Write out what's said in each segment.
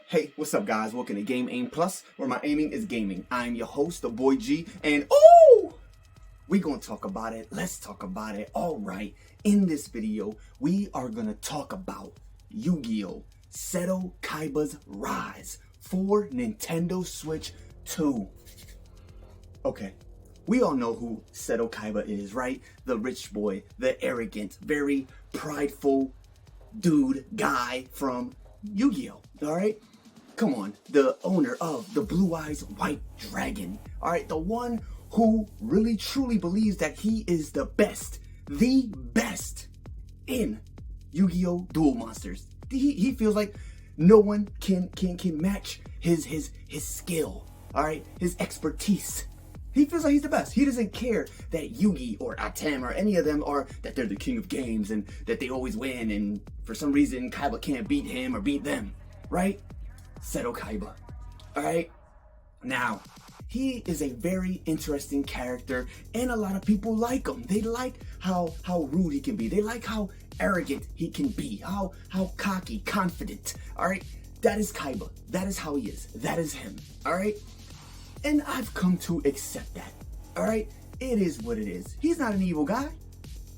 Hey, what's up, guys? Welcome to Game Aim Plus, where my aiming is gaming. I'm your host, the boy G, and we gonna talk about it. Let's talk about it. All right, in this video, we are gonna talk about Yu-Gi-Oh! Seto Kaiba's Rise for Nintendo Switch 2. Okay, we all know who Seto Kaiba is, right? The rich boy, the arrogant, very prideful guy from Yu-Gi-Oh! Alright? Come on, the owner of the Blue Eyes White Dragon. Alright, the one who really truly believes that he is the best in Yu-Gi-Oh! Duel Monsters. He feels like no one can match his skill, alright, his expertise. He feels like he's the best. He doesn't care that Yugi or Atem or any of them that they're the king of games and that they always win, and for some reason Kaiba can't beat him or beat them, right? Seto Kaiba, alright? Now, he is a very interesting character and a lot of people like him. They like how rude he can be. They like how arrogant he can be, how cocky, confident, alright? That is Kaiba. That is how he is. That is him, alright? And I've come to accept that, alright? It is what it is. He's not an evil guy,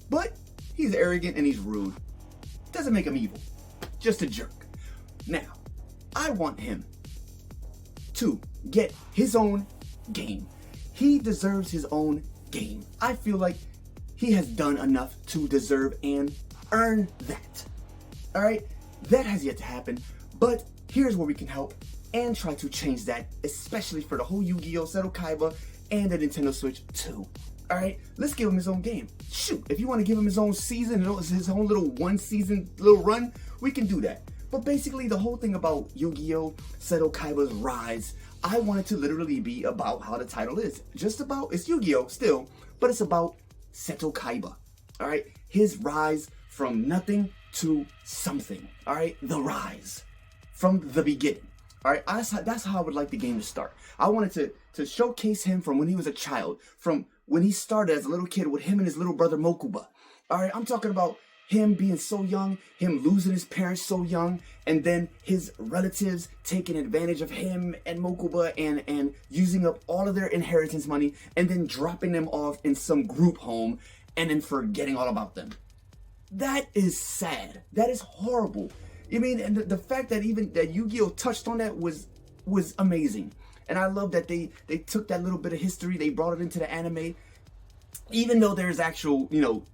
but he's arrogant and he's rude. Doesn't make him evil, just a jerk. Now, I want him to get his own game. He deserves his own game. I feel like he has done enough to deserve and earn that, alright? That has yet to happen, but here's where we can help and try to change that, especially for the whole Yu-Gi-Oh! Seto Kaiba and the Nintendo Switch 2. Alright, let's give him his own game. Shoot, if you want to give him his own season, his own little one-season little run, we can do that. But basically, the whole thing about Yu-Gi-Oh! Seto Kaiba's Rise, I want it to literally be about how the title is. Just about, it's Yu-Gi-Oh! Still, but it's about Seto Kaiba. Alright, his rise from nothing to something. Alright, the rise from the beginning. Alright, that's how I would like the game to start. I wanted to showcase him from when he was a child, from when he started as a little kid with him and his little brother Mokuba. Alright, I'm talking about him being so young, him losing his parents so young, and then his relatives taking advantage of him and Mokuba and using up all of their inheritance money and then dropping them off in some group home and then forgetting all about them. That is sad. That is horrible. I mean, and the fact that even that Yu-Gi-Oh! Touched on that was amazing. And I love that they took that little bit of history, they brought it into the anime. Even though there's actual,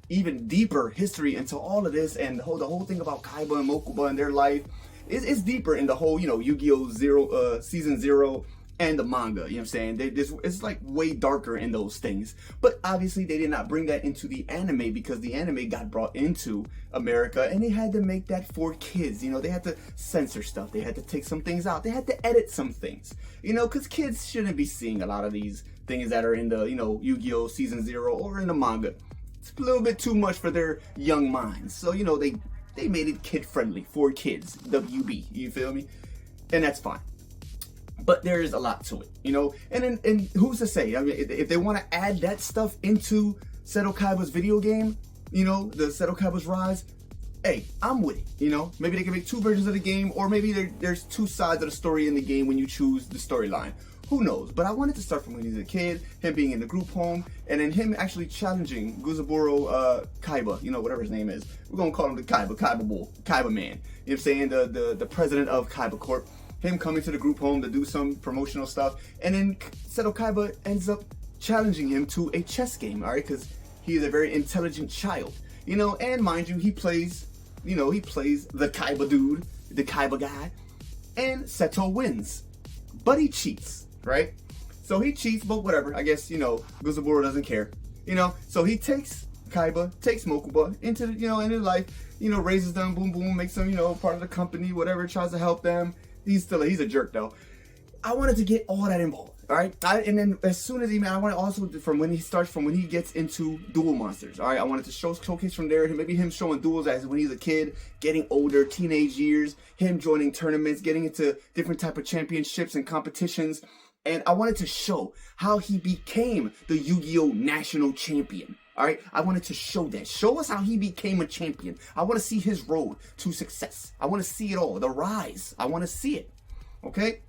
even deeper history into all of this, and the whole thing about Kaiba and Mokuba and their life is deeper in the whole, Yu-Gi-Oh! Season 0 and the manga, you know what I'm saying? It's like way darker in those things. But obviously they did not bring that into the anime because the anime got brought into America and they had to make that for kids. They had to censor stuff. They had to take some things out. They had to edit some things, because kids shouldn't be seeing a lot of these things that are in the, Yu-Gi-Oh! Season 0 or in the manga. It's a little bit too much for their young minds. So, they made it kid friendly for kids, WB, you feel me? And that's fine. But there is a lot to it, and who's to say? I mean, if they want to add that stuff into Seto Kaiba's video game, the Seto Kaiba's Rise, hey, I'm with it, Maybe they can make two versions of the game, or maybe there's two sides of the story in the game when you choose the storyline. Who knows? But I wanted to start from when he's a kid, him being in the group home, and then him actually challenging Guzaburo Kaiba, whatever his name is. We're going to call him the Kaiba Bull, Kaiba Man. You know what I'm saying? The president of Kaiba Corp. Him coming to the group home to do some promotional stuff, and then Seto Kaiba ends up challenging him to a chess game, alright, because he is a very intelligent child, and mind you, he plays the Kaiba dude, the Kaiba guy, and Seto wins, but he cheats, right? So he cheats, but whatever, I guess, Guzaburo doesn't care, so he takes Kaiba, takes Mokuba into, into life, raises them, boom, boom, makes them, part of the company, whatever, tries to help them. He's a jerk though. I wanted to get all that involved, all right? And then as soon as I wanted also from when he gets into Duel Monsters, all right? I wanted to showcase from there, maybe him showing duels as when he's a kid, getting older, teenage years, him joining tournaments, getting into different type of championships and competitions. And I wanted to show how he became the Yu-Gi-Oh! National Champion, All right, I wanted to show that. Show us how he became a champion. I want to see his road to success. I want to see it all, the rise. I want to see it. Okay,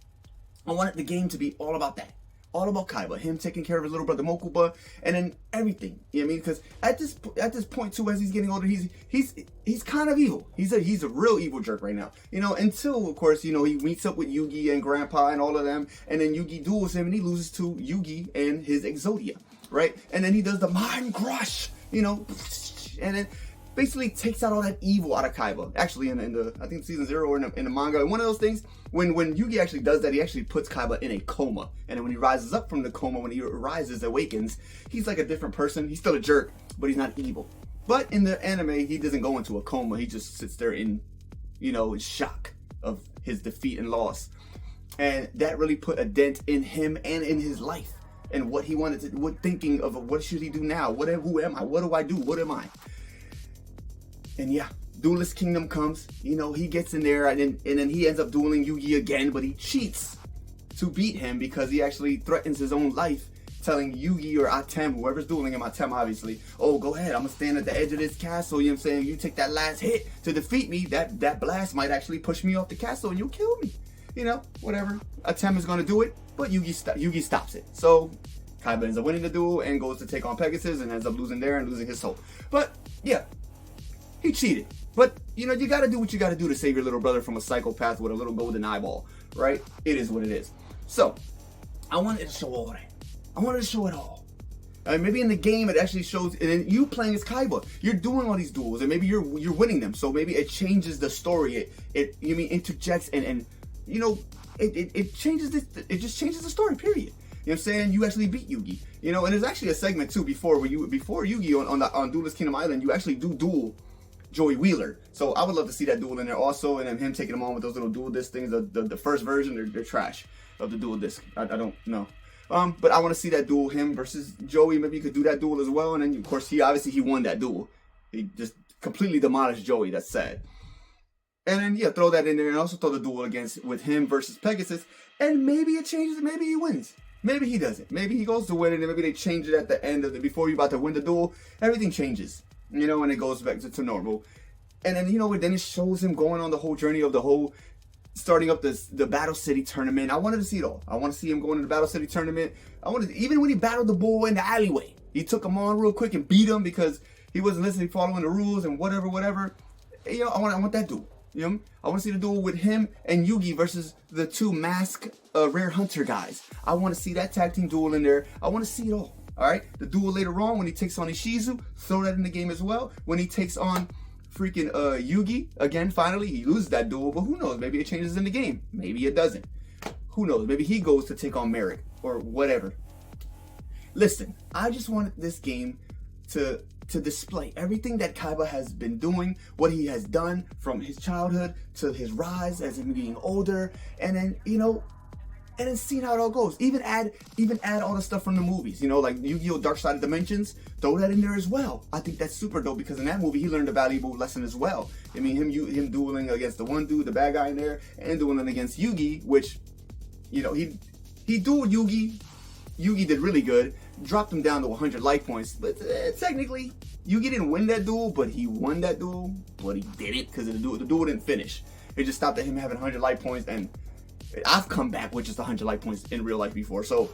I wanted the game to be all about that. All about Kaiba, him taking care of his little brother Mokuba, and then everything. You know what I mean? Because at this point too, as he's getting older, he's kind of evil. He's a real evil jerk right now. You know, until of course, you know, he meets up with Yugi and Grandpa and all of them, and then Yugi duels him and he loses to Yugi and his Exodia, right? And then he does the Mind Crush, you know, and then basically takes out all that evil out of Kaiba. Actually, in the I think season 0 or in the manga, one of those things, when Yugi actually does that, he actually puts Kaiba in a coma. And then when he rises up from the coma, when he awakens, he's like a different person. He's still a jerk, but he's not evil. But in the anime, he doesn't go into a coma. He just sits there in, you know, shock of his defeat and loss. And that really put a dent in him and in his life. And what he wanted to, thinking of what should he do now? Who am I? What do I do? What am I? And yeah, Duelist Kingdom comes. You know, he gets in there and then he ends up dueling Yugi again, but he cheats to beat him because he actually threatens his own life, telling Yugi or Atem, whoever's dueling him, Atem obviously, oh, go ahead, I'm gonna stand at the edge of this castle, you know what I'm saying? You take that last hit to defeat me, that blast might actually push me off the castle and you'll kill me. You know, whatever. Atem is gonna do it, but Yugi stops it. So Kaiba ends up winning the duel and goes to take on Pegasus and ends up losing there and losing his soul. But yeah, he cheated. But, you know, you got to do what you got to do to save your little brother from a psychopath with a little golden eyeball, right? It is what it is. So, I wanted to show all that. I wanted to show it all. Maybe in the game it actually shows, and then you playing as Kaiba, you're doing all these duels, and maybe you're winning them. So maybe it changes the story. It interjects and you know, it changes this. It just changes the story. Period. You know what I'm saying? You actually beat Yugi. You know, and there's actually a segment too before Yugi on Duelist Kingdom Island, you actually do duel Joey Wheeler. So I would love to see that duel in there also, and then him taking them on with those little dual disc things. The first version, they're trash of the dual disc. I don't know. But I want to see that duel, him versus Joey. Maybe you could do that duel as well. And then of course he won that duel. He just completely demolished Joey. That's sad. And then yeah, throw that in there and also throw the duel with him versus Pegasus. And maybe it changes. Maybe he wins. Maybe he doesn't. Maybe he goes to win it, and maybe they change it at the end of before you're about to win the duel. Everything changes. You know, and it goes back to normal. And then, you know, then it shows him going on the whole journey of starting up the Battle City tournament. I wanted to see it all. I want to see him going to the Battle City tournament. Even when he battled the bull in the alleyway, he took him on real quick and beat him because he wasn't listening, following the rules and whatever. You know, I want that duel. You know, I want to see the duel with him and Yugi versus the two masked Rare Hunter guys. I want to see that tag team duel in there. I want to see it all. All right, the duel later on when he takes on Ishizu, throw that in the game as well. When he takes on freaking Yugi again, finally he loses that duel, but who knows? Maybe it changes in the game. Maybe it doesn't. Who knows? Maybe he goes to take on Merrick or whatever. Listen, I just wanted this game to display everything that Kaiba has been doing, what he has done from his childhood to his rise as him getting older, and then, you know, and then seeing how it all goes. Even add all the stuff from the movies, you know, like Yu-Gi-Oh! Dark Side of Dimensions. Throw that in there as well. I think that's super dope because in that movie he learned a valuable lesson as well. I mean, him dueling against the one dude, the bad guy in there, and dueling against Yugi, which, you know, he dueled Yugi. Yugi did really good, dropped him down to 100 life points. But technically, Yugi didn't win that duel, but he won that duel. But he did it because the duel didn't finish. It just stopped at him having 100 life points, and I've come back with just 100 life points in real life before. So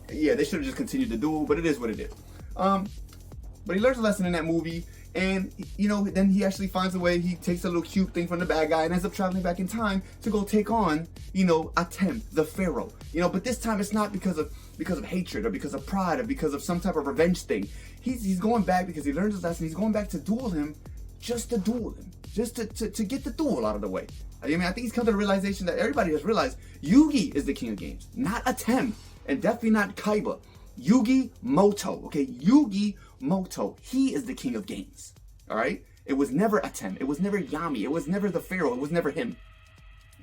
yeah, they should have just continued the duel, but it is what it is. But he learns a lesson in that movie, and you know, then he actually finds a way. He takes a little cube thing from the bad guy and ends up traveling back in time to go take on, you know, Atem, the Pharaoh. You know, but this time it's not because of hatred or because of pride or because of some type of revenge thing. He's going back because he learns his lesson. He's going back to duel him, just to duel him, just to get the duel out of the way. I mean, I think he's come to the realization that everybody has realized Yugi is the king of games, not Atem, and definitely not Kaiba. Yugi Moto, okay? Yugi Moto, he is the king of games, all right? It was never Atem, it was never Yami, it was never the Pharaoh, it was never him,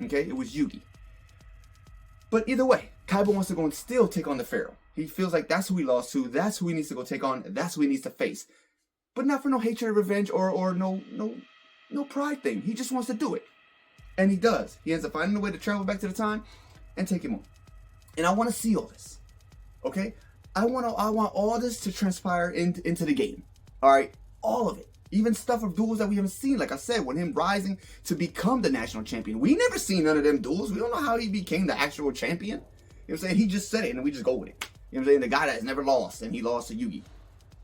okay? It was Yugi. But either way, Kaiba wants to go and still take on the Pharaoh. He feels like that's who he lost to, that's who he needs to go take on, that's who he needs to face. But not for no hatred or revenge or no pride thing. He just wants to do it. And he does. He ends up finding a way to travel back to the time and take him on. And I want to see all this. Okay? I want all this to transpire into the game. All right, all of it. Even stuff of duels that we haven't seen. Like I said, when him rising to become the national champion, we never seen none of them duels. We don't know how he became the actual champion. You know what I'm saying? He just said it, and we just go with it. You know what I'm saying? The guy that's never lost, and he lost to Yugi. You know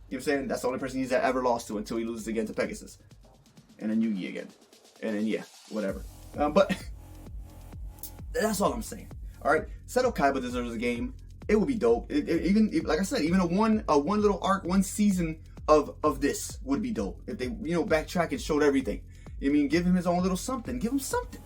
what I'm saying? That's the only person he's ever lost to until he loses again to Pegasus, and then Yugi again, and then yeah, whatever. But that's all I'm saying. All right, Seto Kaiba deserves a game. It would be dope. Even like I said, even a one little arc, one season of this would be dope if they backtrack and showed everything. I mean, give him his own little something. Give him something.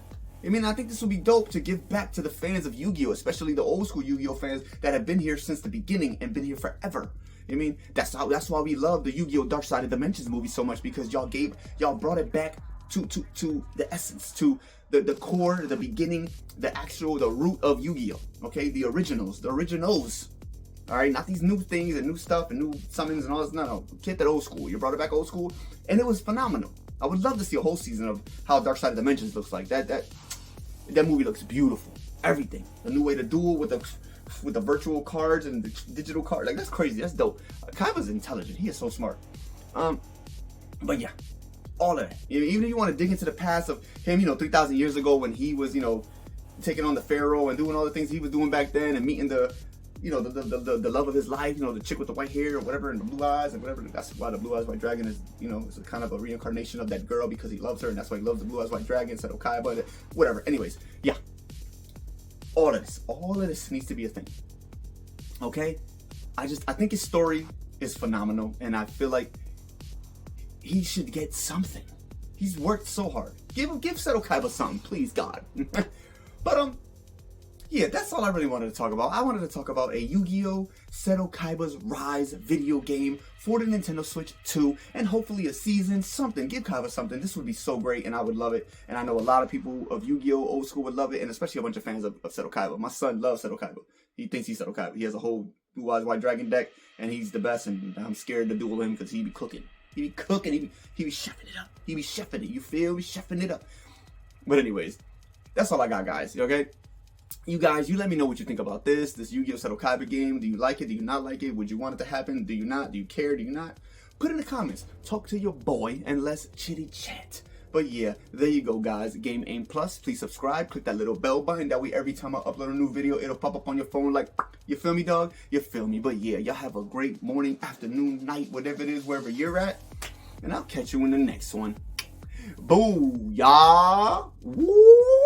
I mean, I think this would be dope to give back to the fans of Yu-Gi-Oh, especially the old school Yu-Gi-Oh fans that have been here since the beginning and been here forever. I mean, that's why we love the Yu-Gi-Oh Dark Side of Dimensions movie so much, because y'all brought it back to the essence, to the core, the beginning, the root of Yu-Gi-Oh. Okay, the originals. All right, not these new things and new stuff and new summons and all this. No, keep that old school. You brought it back old school, and it was phenomenal. I would love to see a whole season of how Dark Side of Dimensions looks like. That movie looks beautiful. Everything, the new way to duel with the virtual cards and the digital cards, like that's crazy. That's dope. Kaiba's intelligent. He is so smart. But yeah, all of that. Even if you want to dig into the past of him, 3,000 years ago when he was, taking on the Pharaoh and doing all the things he was doing back then and meeting the love of his life, the chick with the white hair or whatever and the blue eyes and whatever. That's why the Blue Eyes White Dragon is, is a kind of a reincarnation of that girl, because he loves her, and that's why he loves the Blue Eyes White Dragon, Seto Kaiba, whatever. Anyways, yeah. All of this needs to be a thing. Okay? I think his story is phenomenal, and I feel like he should get something. He's worked so hard. Give Seto Kaiba something, please, God. But yeah, that's all I really wanted to talk about. I wanted to talk about a Yu-Gi-Oh! Seto Kaiba's Rise video game for the Nintendo Switch 2, and hopefully a season, something. Give Kaiba something. This would be so great, and I would love it. And I know a lot of people of Yu-Gi-Oh! Old school would love it, and especially a bunch of fans of Seto Kaiba. My son loves Seto Kaiba. He thinks he's Seto Kaiba. He has a whole Blue Eyes White Dragon deck, and he's the best, and I'm scared to duel him because he be cooking. He be cooking. He be chefing it up. He be chefing it. You feel me? Chefing it up. But anyways, that's all I got, guys. Okay? You guys, you let me know what you think about this Yu-Gi-Oh! Seto Kaiba game. Do you like it? Do you not like it? Would you want it to happen? Do you not? Do you care? Do you not? Put it in the comments. Talk to your boy and let's chitty chat. But yeah, there you go, guys. Game Aim Plus. Please subscribe. Click that little bell button. That way every time I upload a new video, it'll pop up on your phone like, you feel me, dog? You feel me? But yeah, y'all have a great morning, afternoon, night, whatever it is, wherever you're at. And I'll catch you in the next one. Booyah! Woo!